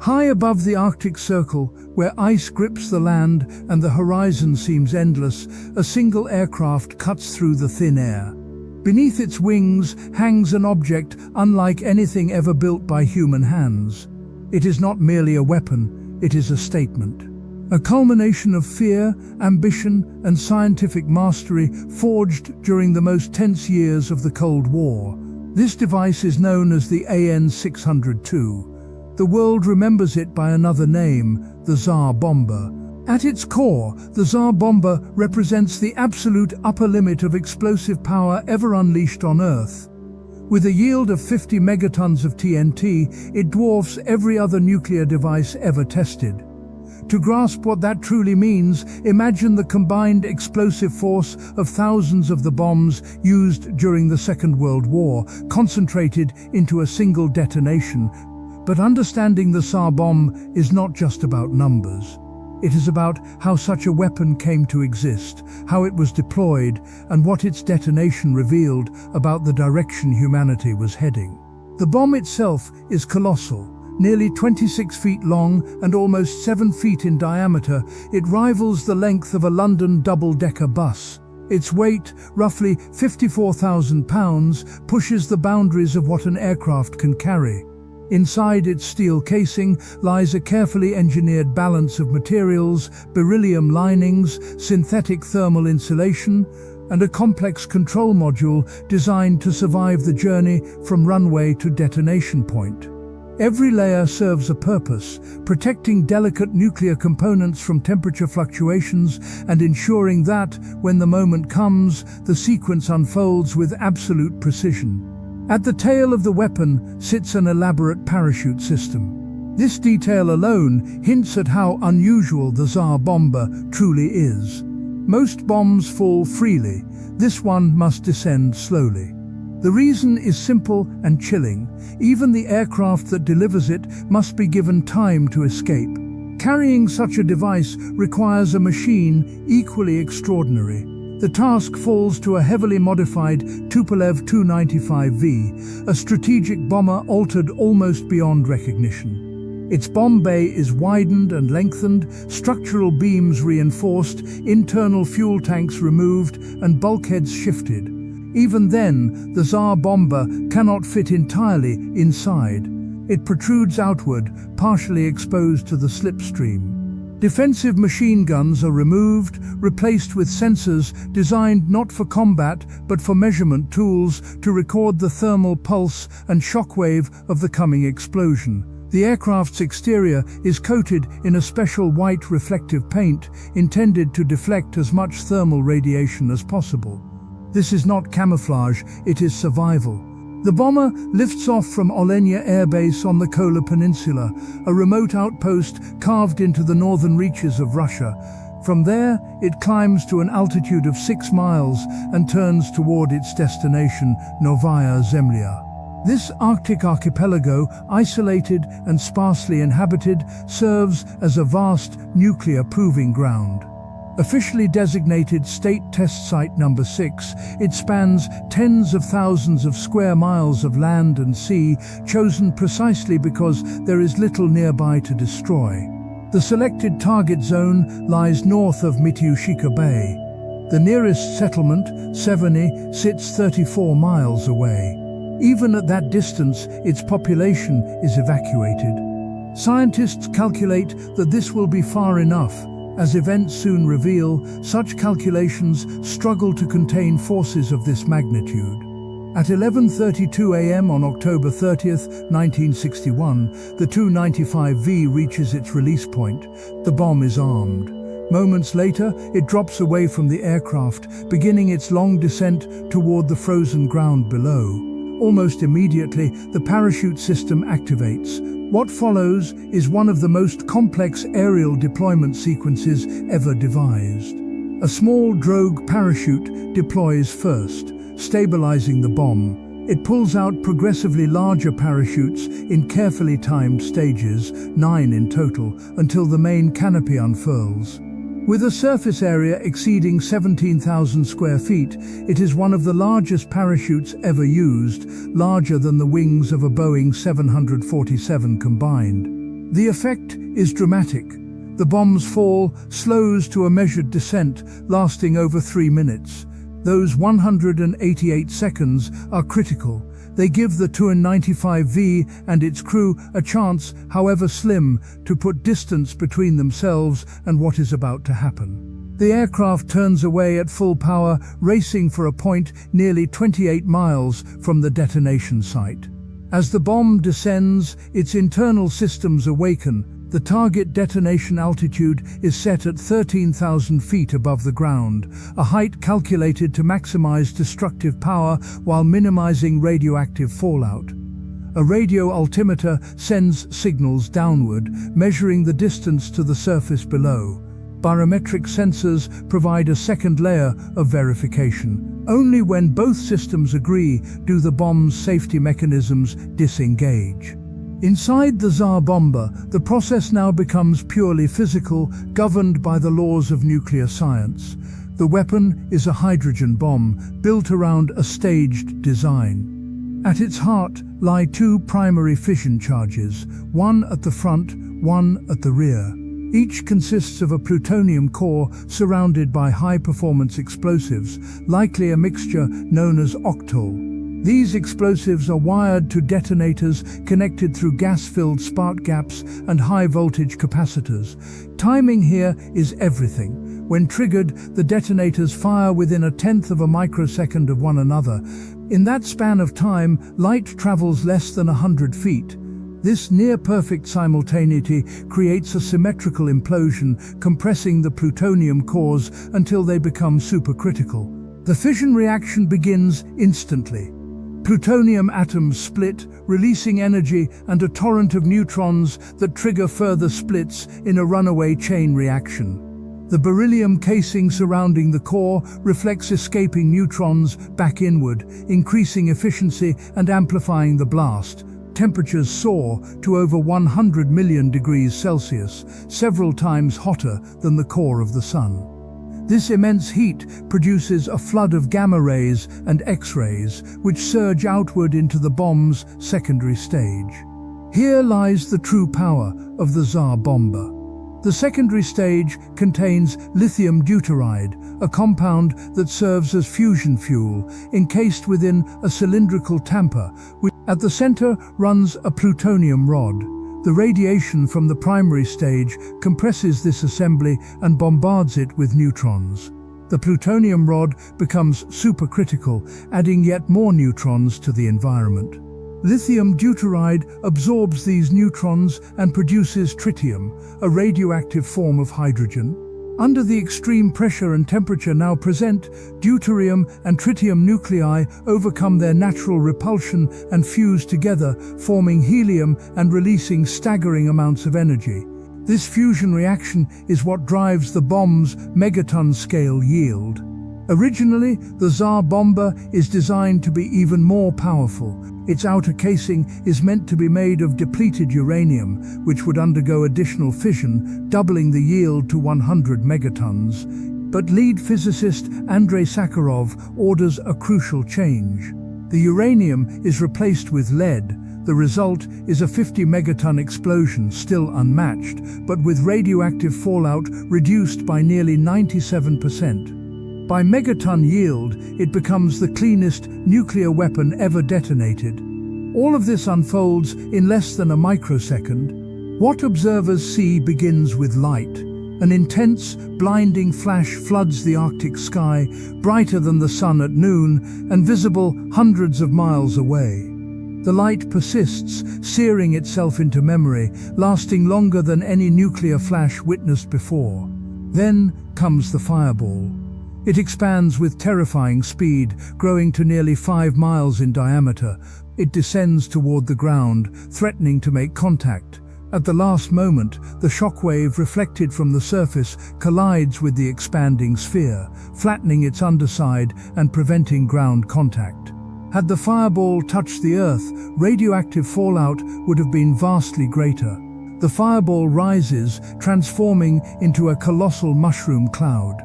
High above the Arctic Circle, where ice grips the land and the horizon seems endless, a single aircraft cuts through the thin air. Beneath its wings hangs an object unlike anything ever built by human hands. It is not merely a weapon, it is a statement. A culmination of fear, ambition, and scientific mastery forged during the most tense years of the Cold War. This device is known as the AN-602. The world remembers it by another name, the Tsar Bomba. At its core, the Tsar Bomba represents the absolute upper limit of explosive power ever unleashed on Earth. With a yield of 50 megatons of TNT, it dwarfs every other nuclear device ever tested. To grasp what that truly means, imagine the combined explosive force of thousands of the bombs used during the Second World War, concentrated into a single detonation. But understanding the Tsar Bomb is not just about numbers. It is about how such a weapon came to exist, how it was deployed, and what its detonation revealed about the direction humanity was heading. The bomb itself is colossal. Nearly 26 feet long and almost 7 feet in diameter, it rivals the length of a London double-decker bus. Its weight, roughly 54,000 pounds, pushes the boundaries of what an aircraft can carry. Inside its steel casing lies a carefully engineered balance of materials, beryllium linings, synthetic thermal insulation, and a complex control module designed to survive the journey from runway to detonation point. Every layer serves a purpose, protecting delicate nuclear components from temperature fluctuations and ensuring that, when the moment comes, the sequence unfolds with absolute precision. At the tail of the weapon sits an elaborate parachute system. This detail alone hints at how unusual the Tsar Bomba truly is. Most bombs fall freely. This one must descend slowly. The reason is simple and chilling. Even the aircraft that delivers it must be given time to escape. Carrying such a device requires a machine equally extraordinary. The task falls to a heavily modified Tupolev Tu-95V, a strategic bomber altered almost beyond recognition. Its bomb bay is widened and lengthened, structural beams reinforced, internal fuel tanks removed, and bulkheads shifted. Even then, the Tsar Bomba cannot fit entirely inside. It protrudes outward, partially exposed to the slipstream. Defensive machine guns are removed, replaced with sensors designed not for combat but for measurement tools to record the thermal pulse and shockwave of the coming explosion. The aircraft's exterior is coated in a special white reflective paint intended to deflect as much thermal radiation as possible. This is not camouflage, it is survival. The bomber lifts off from Olenia Air Base on the Kola Peninsula, a remote outpost carved into the northern reaches of Russia. From there, it climbs to an altitude of 6 miles and turns toward its destination, Novaya Zemlya. This Arctic archipelago, isolated and sparsely inhabited, serves as a vast nuclear proving ground. Officially designated State Test Site Number 6, it spans tens of thousands of square miles of land and sea, chosen precisely because there is little nearby to destroy. The selected target zone lies north of Mityushika Bay. The nearest settlement, Severny, sits 34 miles away. Even at that distance, its population is evacuated. Scientists calculate that this will be far enough. As events soon reveal, such calculations struggle to contain forces of this magnitude. At 11:32 a.m. on October 30th, 1961, the Tu-95V reaches its release point. The bomb is armed. Moments later, it drops away from the aircraft, beginning its long descent toward the frozen ground below. Almost immediately, the parachute system activates. What follows is one of the most complex aerial deployment sequences ever devised. A small drogue parachute deploys first, stabilizing the bomb. It pulls out progressively larger parachutes in carefully timed stages, 9 in total, until the main canopy unfurls. With a surface area exceeding 17,000 square feet, it is one of the largest parachutes ever used, larger than the wings of a Boeing 747 combined. The effect is dramatic. The bomb's fall slows to a measured descent lasting over 3 minutes. Those 188 seconds are critical. They give the Tu-95V and its crew a chance, however slim, to put distance between themselves and what is about to happen. The aircraft turns away at full power, racing for a point nearly 28 miles from the detonation site. As the bomb descends, its internal systems awaken. The target detonation altitude is set at 13,000 feet above the ground, a height calculated to maximize destructive power while minimizing radioactive fallout. A radio altimeter sends signals downward, measuring the distance to the surface below. Barometric sensors provide a second layer of verification. Only when both systems agree do the bomb's safety mechanisms disengage. Inside the Tsar Bomba, the process now becomes purely physical, governed by the laws of nuclear science. The weapon is a hydrogen bomb, built around a staged design. At its heart lie 2 primary fission charges, one at the front, one at the rear. Each consists of a plutonium core surrounded by high-performance explosives, likely a mixture known as octol. These explosives are wired to detonators connected through gas-filled spark gaps and high-voltage capacitors. Timing here is everything. When triggered, the detonators fire within 1/10 of a microsecond of one another. In that span of time, light travels less than 100 feet. This near-perfect simultaneity creates a symmetrical implosion, compressing the plutonium cores until they become supercritical. The fission reaction begins instantly. Plutonium atoms split, releasing energy and a torrent of neutrons that trigger further splits in a runaway chain reaction. The beryllium casing surrounding the core reflects escaping neutrons back inward, increasing efficiency and amplifying the blast. Temperatures soar to over 100 million degrees Celsius, several times hotter than the core of the Sun. This immense heat produces a flood of gamma rays and X-rays, which surge outward into the bomb's secondary stage. Here lies the true power of the Tsar Bomba. The secondary stage contains lithium deuteride, a compound that serves as fusion fuel, encased within a cylindrical tamper. At the center runs a plutonium rod. The radiation from the primary stage compresses this assembly and bombards it with neutrons. The plutonium rod becomes supercritical, adding yet more neutrons to the environment. Lithium deuteride absorbs these neutrons and produces tritium, a radioactive form of hydrogen. Under the extreme pressure and temperature now present, deuterium and tritium nuclei overcome their natural repulsion and fuse together, forming helium and releasing staggering amounts of energy. This fusion reaction is what drives the bomb's megaton-scale yield. Originally, the Tsar Bomba is designed to be even more powerful. Its outer casing is meant to be made of depleted uranium, which would undergo additional fission, doubling the yield to 100 megatons. But lead physicist Andrei Sakharov orders a crucial change. The uranium is replaced with lead. The result is a 50 megaton explosion, still unmatched, but with radioactive fallout reduced by nearly 97%. By megaton yield, it becomes the cleanest nuclear weapon ever detonated. All of this unfolds in less than a microsecond. What observers see begins with light. An intense, blinding flash floods the Arctic sky, brighter than the sun at noon and visible hundreds of miles away. The light persists, searing itself into memory, lasting longer than any nuclear flash witnessed before. Then comes the fireball. It expands with terrifying speed, growing to nearly 5 miles in diameter. It descends toward the ground, threatening to make contact. At the last moment, the shockwave reflected from the surface collides with the expanding sphere, flattening its underside and preventing ground contact. Had the fireball touched the Earth, radioactive fallout would have been vastly greater. The fireball rises, transforming into a colossal mushroom cloud.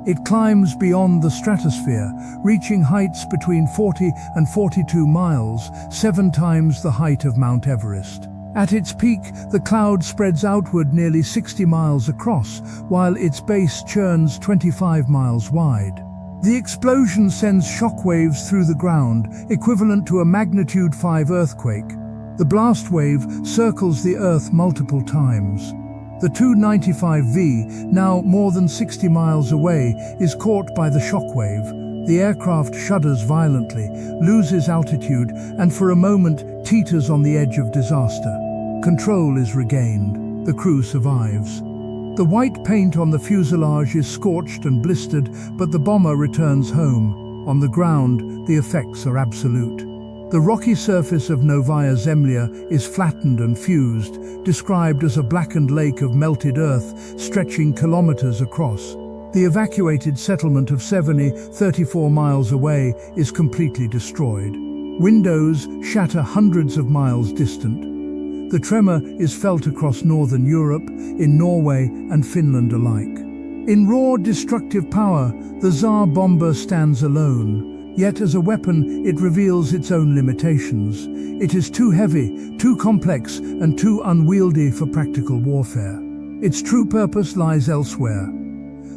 It climbs beyond the stratosphere, reaching heights between 40 and 42 miles, 7 times the height of Mount Everest. At its peak, the cloud spreads outward nearly 60 miles across, while its base churns 25 miles wide. The explosion sends shockwaves through the ground, equivalent to a magnitude 5 earthquake. The blast wave circles the Earth multiple times. The Tu-95V, now more than 60 miles away, is caught by the shockwave. The aircraft shudders violently, loses altitude, and for a moment teeters on the edge of disaster. Control is regained. The crew survives. The white paint on the fuselage is scorched and blistered, but the bomber returns home. On the ground, the effects are absolute. The rocky surface of Novaya Zemlya is flattened and fused, described as a blackened lake of melted earth stretching kilometers across. The evacuated settlement of Seveny, 34 miles away, is completely destroyed. Windows shatter hundreds of miles distant. The tremor is felt across northern Europe, in Norway and Finland alike. In raw, destructive power, the Tsar Bomba stands alone. Yet as a weapon, it reveals its own limitations. It is too heavy, too complex, and too unwieldy for practical warfare. Its true purpose lies elsewhere.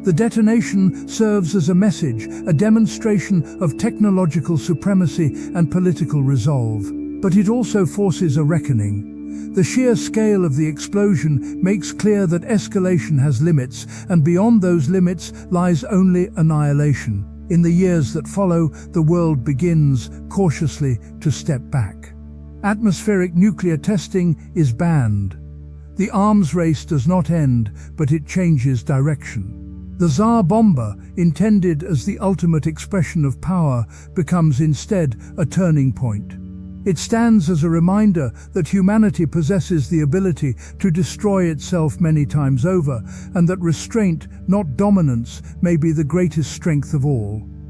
The detonation serves as a message, a demonstration of technological supremacy and political resolve. But it also forces a reckoning. The sheer scale of the explosion makes clear that escalation has limits, and beyond those limits lies only annihilation. In the years that follow, the world begins, cautiously, to step back. Atmospheric nuclear testing is banned. The arms race does not end, but it changes direction. The Tsar Bomba, intended as the ultimate expression of power, becomes instead a turning point. It stands as a reminder that humanity possesses the ability to destroy itself many times over, and that restraint, not dominance, may be the greatest strength of all.